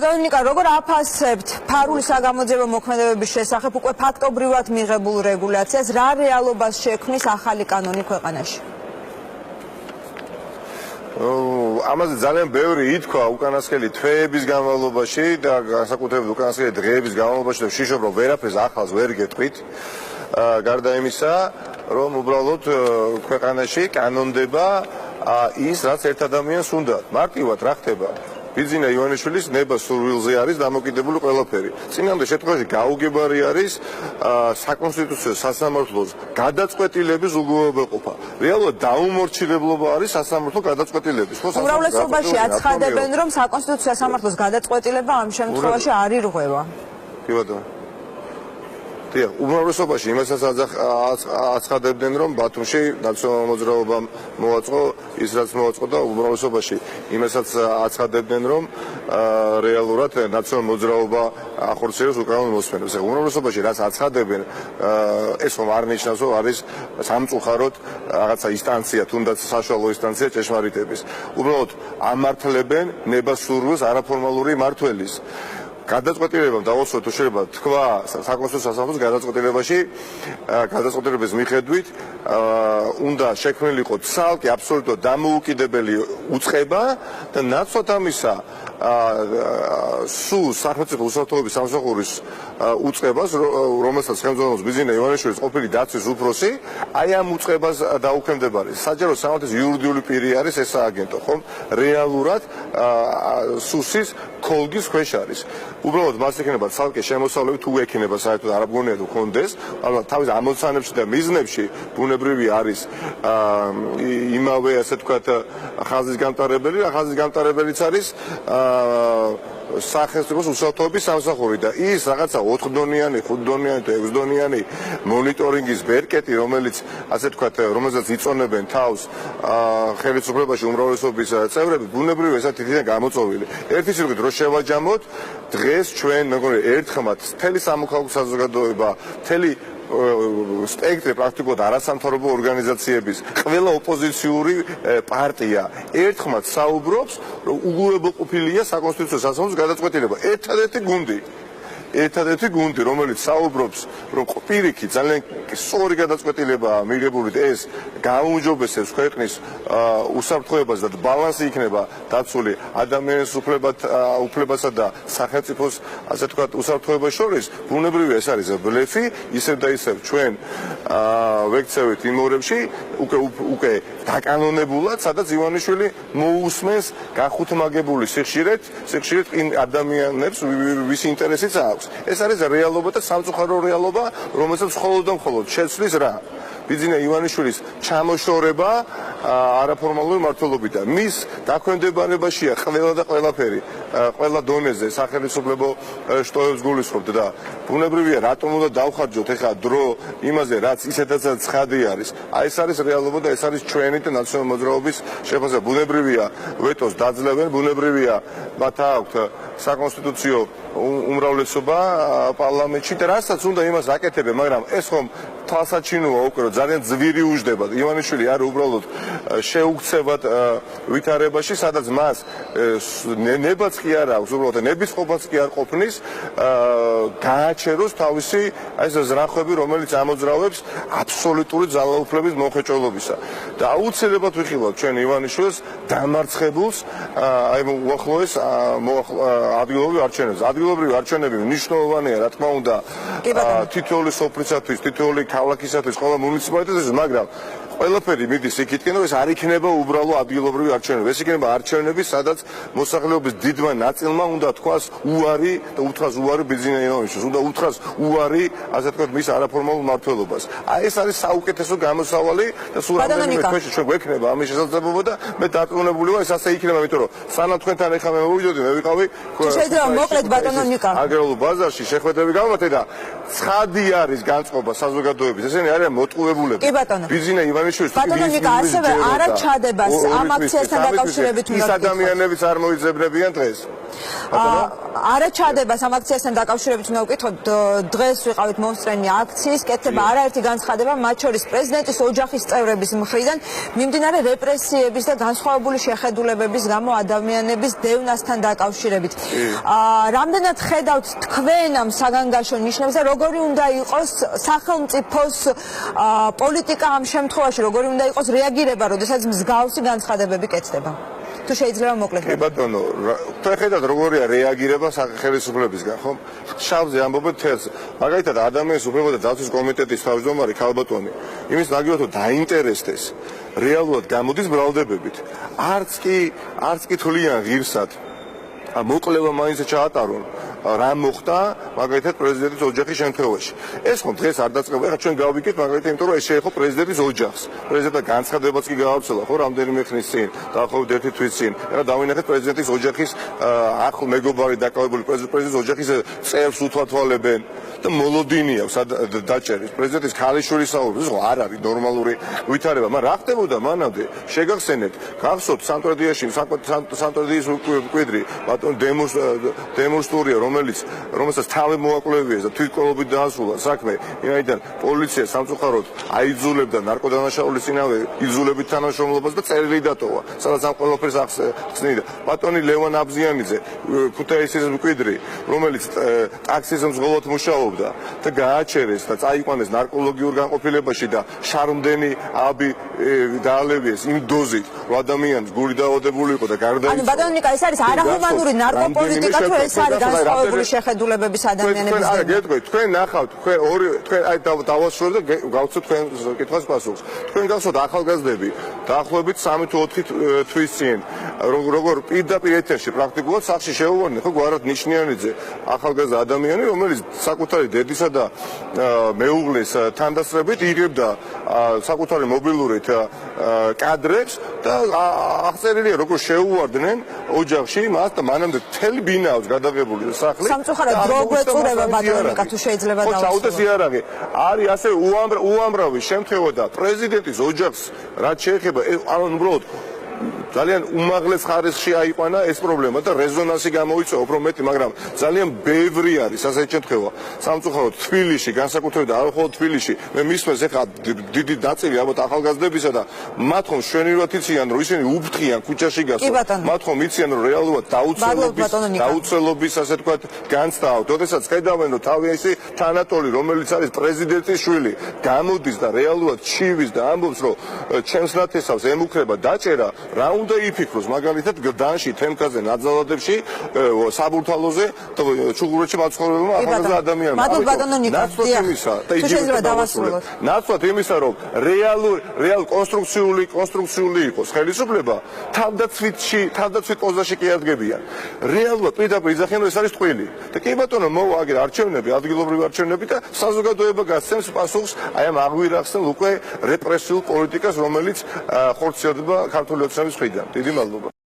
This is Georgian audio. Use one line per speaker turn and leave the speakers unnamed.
ბატონო ნიკა, როგორ აფასებთ ფარული საგამოძიებო მოქმედებების შესახებ უკვე ფაქტობრივად მიღებულ რეგულაციას, რა რეალობას შექმნის ახალი კანონი ქვეყანაში?
ამაზე ძალიან ბევრი ითქვა უკანასკნელი თვეების განმავლობაში და განსაკუთრებით უკანასკნელი დღეების განმავლობაში და ვშიშობ რომ ვერაფერს ახალს ვერ გეტყვით. გარდა იმისა, რომ უბრალოდ ქვეყანაში კანონდება ის, რაც ერთ ადამიანს უნდა. მარტივად რა ხდება? ბიძინა ივანიშვილის ნება სურვილზე არის დამოკიდებული ყველაფერი. წინამდე შემთხვევაში გაუგებარი არის საკონსტიტუციო სასამართლოს გადაწყვეტილების უგულებელყოფა. რეალურად დაუმორჩილებლობა არის სასამართლო გადაწყვეტილების.
უმრავლესობაში აცხადებენ, რომ საკონსტიტუციო სასამართლოს გადაწყვეტილება ამ შემთხვევაში არ ირღვევა.
კი ბატონო. დიახ, უმრავლესობაში იმასაც აცხადებდნენ, რომ ბათუმში ნაციონალურ მოძრაობამ მოაწყო ის, რაც მოაწყო და უმრავლესობაში იმასაც აცხადებდნენ, რომ რეალურად ნაციონალურ მოძრაობა ახორციელებს უკანონო მოსმენებს. უმრავლესობაში რაც აცხადებენ, ეს რომ არ ნიშნავს, რომ არის სამწუხაროდ რაღაცა ინსტანცია, თუნდაც საშუალო ინსტანცია ჭეშმარიტების. უბრალოდ ამართლებენ ნებას სურვილს არაფორმალური მმართველის. გადაწყვეტილებამ დავასრულოთ, თუ შეიძლება თქვა საკონსტიტუციო სასამართლოს გადაწყვეტილების მიხედვით უნდა შექმნილიყო ცალკე აბსოლუტურად დამოუკიდებელი უწყება და ნაცვლად ამისა სულ სახელმწიფო უსაფრთხოების სამსახურის უწყებას, რომელსაც ხელმძღვანელობს ბიძინა ივანიშვილის ყოფილი დაცვის უფროსი, აი ამ უწყებას დაუქვემდებარეს. საჯარო სამართლის იურიდიული პირი არის ეს სააგენტო, ხომ? რეალურად სუსის ქოლგის ქვეშ არის. უბრალოდ მას ექნება ცალკე შემოსავლები, თუ ექნება საერთოდ არ მგონია თუ კონდეს, ალბათ თავის ამოცანებში და მიზნებში ბუნებრივი არის იმავე ასე ვთქვათ ხაზის გამტარებელი, რა ხაზის გამტარებელიც არის სახელმწიფოს უსაფრთხოების სამსახური და ის რაღაცა 4-დონიანი, 5-დონიანი თუ 6-დონიანი მონიტორინგის ბერკეტი, რომელიც ასე ვთქვათ, რომელსაც იწონებენ თავს ხელისუფლებაში უმრავლესობის წევრები, ბუნებრივია ესა თითიდან გამოწვეული. ერთი სიტყვით რო შევაჯამოთ, დღეს ჩვენ მეგონი ერთხმად მთელი სამოქალაქო საზოგადოება, მთელი სპექტრი პრაქტიკულად არასამთავრობო ორგანიზაციების ყველა ოპოზიციური პარტია ერთხმად საუბრობს, რომ უგულებელყოფილია საკონსტიტუციო სასამართლოს გადაწყვეტილება. ერთადერთი გუნდი, რომელიც საუბრობს, რომ პირიქით ძალიან სწორი გადაწყვეტილებაა მიღებული და ეს გააუმჯობესებს ქვეყნის უსაფრთხოებას და ბალანსი იქნება დაცული ადამიანის უფლებასა და სახელმწიფოს ასე ვთქვათ უსაფრთხოებას შორის, ბუნებრივია ეს არის ბლეფი, ისევ და ისევ ჩვენ ვექცევით იმ ორებში უკვე დაკანონებულად, სადაც ივანიშვილი მოусმენს გახუთმაგებული სიხშირეთ ადამიანებს, ვის ინტერესიც აქვს. ეს არის რეალობა და სამწუხარო რეალობა, რომელსაც მხოლოდ და მხოლოდ შეცვლის რა? ბიძინა ივანიშვილის ჩამოშორება არაფორმალური მმართველობიდან. მის დაქვემდებარებაშია ყველა და ყველაფერი, ყველა დონეზე სახელმწიფო შტოებს გულისხმობთ და ბუნებრივია რატომ უნდა დავხარჯოთ ეხლა დრო იმაზე, რაც ისედაც ცხადი არის. აი ეს არის რეალობა და ეს არის ჩვენი და ნაციონალური მოძრაობის შეფასება. ბუნებრივია ვეტოს დაძლევენ, ბუნებრივია მათ აქვთ საკონსტიტუციო უმრავლესობა პარლამენტში და რასაც უნდა იმას აკეთებენ, მაგრამ ეს ხომ თვალსაჩინოა უკვე რომ ძალიან ძვირი უждდება. ივანიშვილი არის უბრალოდ შეუქცევად ვითარებაში, სადაც მას ნებაც კი არ აქვს, უბრალოდ ნების ყოფაც კი არ ყოფნის, გააჩეროს თავისი აი ეს ზრახვები, რომელიც ამოძრავებს აბსოლუტური ძალაუფლების მოხეჭველობისა. და აუცილებლად ვიხილავთ ჩვენ ივანიშვილს დამარცხებულს, აი უახლოეს ადგილობრივ არჩევნებზე. ადგილობრივი არჩევნები მნიშვნელოვანია, რა თქმა უნდა, თითოეული სოფლისათვის, თითოეული ქალაქისათვის, ყველა მუნიციპალიტეტისთვის, მაგრამ ყველაფერი მიდის იქითკენ, რომ ეს არ იქნება უბრალო ადგილობრივი არჩევნები. ეს იქნება არჩევნები, სადაც მოსახლეობის დიდმა ნაწილმა უნდა თქვას უარი და უთხრას უარი ბიძინა ივანიშვილს, უნდა უთხრას უარი, ასე ვთქვათ, მის არაფორმალურ მმართველობას. აი ეს არის საუკეთესო გამოსავალი და სულ რამდენიმე თვეში ჩვენ გვექნება ამის შესაძლებლობა და მე დარწმუნებული ვარ, ეს ასე იქნება, იმიტომ რომ სანამ თქვენთან ეხლა მე მოვიდოდი, მე ვიყავი
შეიძლება მოკლედ ბატონო ნიკა.
აგრარულ ბაზარში შეხვედრები გავმართე და ცხადი არის განწყობა საზოგადოების. ესენი არიან მოტყუებულები.
კი ბატონო.
ბიძინა
ბატონო ნიკა, ასევე არა ჩადებას ამ აქციასთან დაკავშირებით უნდა
ის ადამიანებიც არ მოიძებნებიან დღეს.
არა ჩადება ამ აქციასთან დაკავშირებით უნდა ვკითხოთ, დღეს ვიყავით მომსწრენი აქციის, კეთდება არაერთი განცხადება, მათ შორის პრეზიდენტის ოჯახის წევრების მხრიდან მიმდინარე რეპრესიების და განსხვავებული შეხედულებების გამო ადამიანების დევნასთან დაკავშირებით. Რამდენად ხედავთ თქვენ ამ საგანგაშო ნიშნებს და როგორი უნდა იყოს სახელმწიფოს პოლიტიკა ამ შემთხვევაში, როგორი უნდა იყოს რეაგირება, როდესაც მსგავსი განცხადებები კეთდება? თუ შეიძლება მოკლედ.
კი ბატონო, თქვენ ხედავთ როგორია რეაგირება ხელისუფლებისგან, ხო? შავზე ამბობთ თეთრს. მაგალითად, ადამიანის უფლებათა დაცვის კომიტეტის თავმჯდომარე ქალბატონი იმის ნაგებად დაინტერესდეს რეალურად გამოდის ბრალდებებით. არც კი თვლიან ღირსად მოკლება მაინც ჩაატარონ რა მოხდა მაგალითად პრეზიდენტის ოჯახის შემთხვევაში. ეს ხომ დღეს არ დაწყება, ეხლა ჩვენ გავიგეთ მაგალითად, იმიტომ რომ ეს შეეხო პრეზიდენტის ოჯახს. პრეზიდენტმა განცხადებაც კი გაავრცელა ხო რამდენიმე ხნის წინ, დაახლოებით 1 თვის წინ. ეხლა დავინახეთ პრეზიდენტის ოჯახის ახლო მეგობარი დაკავებული პრეზიდენტის ოჯახის წევრს უთვალთვალებენ და მოლოდინი აქვს დაჭერის. პრეზიდენტის ქალიშვილის საუბრს ხო არ არის ნორმალური ვითარება, მაგრამ რა ხდებოდა მანამდე? შეგახსენებთ, გახსოვთ სამტრედიაში, სამტრედიის მკვიდრი ბატონ დემონსტრაცია რომელსაც თავი მოაკვლევიეს და თვითმკვლელობით დაასრულა საქმე, იმიდან პოლიცია სამწუხაროდ აიძულებდა ნარკოდანაშაულის წინავე იძულებით თანამშრომლობას და წერილი დატოვა, სადაც ამ ყველაფერს ახსნიდა. ბატონი ლევან აბზიანიძე, ქუთაისის მკვიდრი, რომელიც ტაქსის მძღოლად მუშაობდა და გააჩერეს და წაიყვანეს ნარკოლოგიურ განყოფილებაში და შარმდენი აბი დაალევიეს იმ დოზით, რომ ადამიანს გული დაავადებული იყო და გარდაიცვალა.
ანუ ბატონო ნიკა, ეს არის არაჰუმანური ნარკოპოლიტიკა თუ ეს არის განსხვავებული შეხედულებების ადამიანების
არა, გეტყვით, თქვენ ნახავთ, თქვენ აი დავასრულებ და გავცოთ თქვენ კითხვას პასუხს. თქვენ გახსოვთ ახალგაზრდები, დაახლოებით 3 თუ 4 თვის წინ, როგორ პირდაპირ ეთერში პრაქტიკულად სახში შეუვარდნენ, ხო, გვარად ნიშნიანიძე, ახალგაზრდა ადამიანი, რომელიც საკუთარი დედისა და მეუღლის თანდასწრებით იღებდა საკუთარი მობილურით კადრებს და აღწერილია როგორ შეუვარდნენ ოჯახში მას და მანამდე მთელი ბინა აქვს გადაღებული სახლი.
სამწუხაროდ დრო გვეწურება ბატონიკა, თუ შეიძლება
დავასრულოთ. ხო, ჩაუდეს იარაღი. არის ასე უამრავი შემთხვევა და პრეზიდენტის ოჯახს რაც შეეხება უბრალოდ ძალიან უმაღლეს ხარისხში აიყვანა ეს პრობლემა და რეზონანსი გამოიწვია უფრო მეტი, მაგრამ ძალიან ბევრი არის ასეთი შემთხვევა. სამწუხაროდ თბილისში, განსაკუთრებით არ მხოლოდ თბილისში, მე მისმენს ეხლა დიდი ნაწილი ალბათ ახალგაზრდებისა და მათ ხომ შვენივრად იციან, რომ ისინი უფრთხიან ქუჩაში გასვლა. მათ ხომ იციან, რომ რეალურად დაუცველობის ასე თქვათ განცდა აქვს. როდესაც ხედავენ, რომ თავისი თანატოლი, რომელიც არის პრეზიდენტის შვილი, გამოდის და რეალურად ჩივის და ამბობს, რომ ჩემს ნათესავს ემუქრება დაჭერა, რა უნდა იფიქროს მაგალითად გდანში, თემკაზე, ნაძალადებში, საბურთალოზე და ჩუღურეთში მაცხოვრებელმა ახალგაზრდა ადამიანებმა.
მადლობა ბატონო ნიკა. თუ შეიძლება დავასრულოთ.
ნაცვლად იმისა, რომ რეალ კონსტრუქციული იყოს ხელისუფლება, თავდაცვით პოზაში კი ადგებიან. რეალურად პირდაპირ იძახიან, რომ ეს არის ტყვილი. და კი ბატონო, მოვა აგერ არჩევნები, ადგილობრივი არჩევნები და საზოგადოება გასცემს პასუხს აი ამ აღვირახსნელ უკვე რეპრესიულ პოლიტიკას, რომელიც ხორციელდება ქართული ოცნების მხრიდან. დიდი მადლობა.